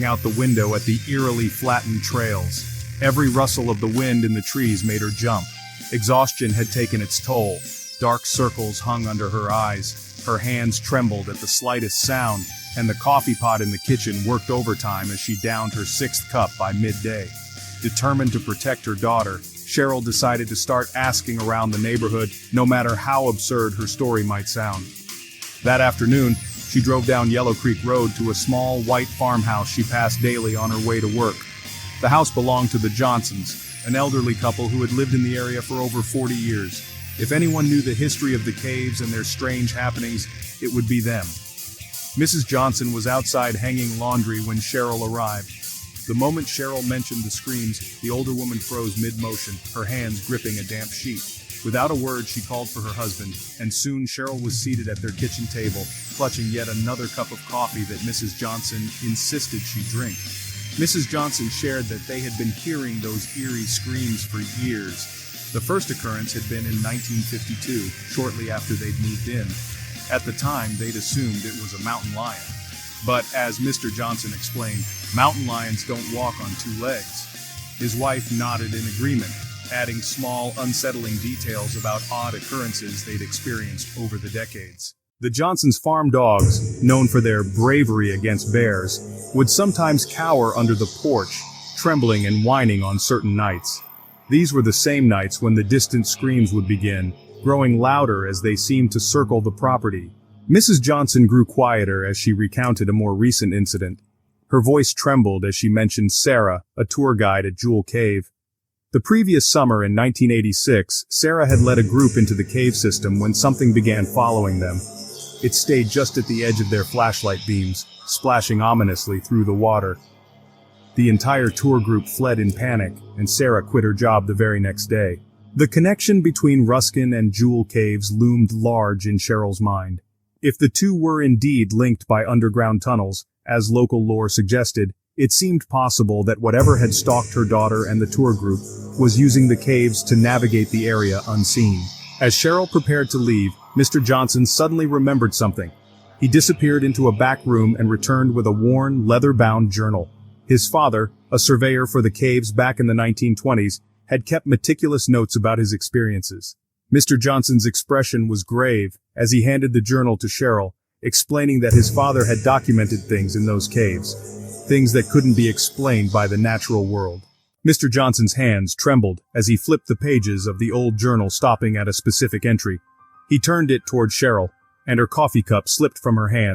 out the window at the eerily flattened trails. Every rustle of the wind in the trees made her jump. Exhaustion had taken its toll. Dark circles hung under her eyes. Her hands trembled at the slightest sound, and the coffee pot in the kitchen worked overtime as she downed her sixth cup by midday. Determined to protect her daughter, Cheryl decided to start asking around the neighborhood, no matter how absurd her story might sound. That afternoon, she drove down Yellow Creek Road to a small, white farmhouse she passed daily on her way to work. The house belonged to the Johnsons, an elderly couple who had lived in the area for over 40 years. If anyone knew the history of the caves and their strange happenings, it would be them. Mrs. Johnson was outside hanging laundry when Cheryl arrived. The moment Cheryl mentioned the screams, the older woman froze mid-motion, her hands gripping a damp sheet. Without a word, she called for her husband, and soon Cheryl was seated at their kitchen table, clutching yet another cup of coffee that Mrs. Johnson insisted she drink. Mrs. Johnson shared that they had been hearing those eerie screams for years. The first occurrence had been in 1952, shortly after they'd moved in. At the time, they'd assumed it was a mountain lion. But as Mr. Johnson explained, mountain lions don't walk on two legs. His wife nodded in agreement, adding small, unsettling details about odd occurrences they'd experienced over the decades. The Johnsons' farm dogs, known for their bravery against bears, would sometimes cower under the porch, trembling and whining on certain nights. These were the same nights when the distant screams would begin, growing louder as they seemed to circle the property. Mrs. Johnson grew quieter as she recounted a more recent incident. Her voice trembled as she mentioned Sarah, a tour guide at Jewel Cave. The previous summer in 1986, Sarah had led a group into the cave system when something began following them. It stayed just at the edge of their flashlight beams, splashing ominously through the water. The entire tour group fled in panic, and Sarah quit her job the very next day. The connection between Ruskin and Jewel Caves loomed large in Cheryl's mind. If the two were indeed linked by underground tunnels, as local lore suggested, it seemed possible that whatever had stalked her daughter and the tour group was using the caves to navigate the area unseen. As Cheryl prepared to leave, Mr. Johnson suddenly remembered something. He disappeared into a back room and returned with a worn, leather-bound journal. His father, a surveyor for the caves back in the 1920s, had kept meticulous notes about his experiences. Mr. Johnson's expression was grave as he handed the journal to Cheryl, explaining that his father had documented things in those caves, things that couldn't be explained by the natural world. Mr. Johnson's hands trembled as he flipped the pages of the old journal, stopping at a specific entry. He turned it toward Cheryl, and her coffee cup slipped from her hand.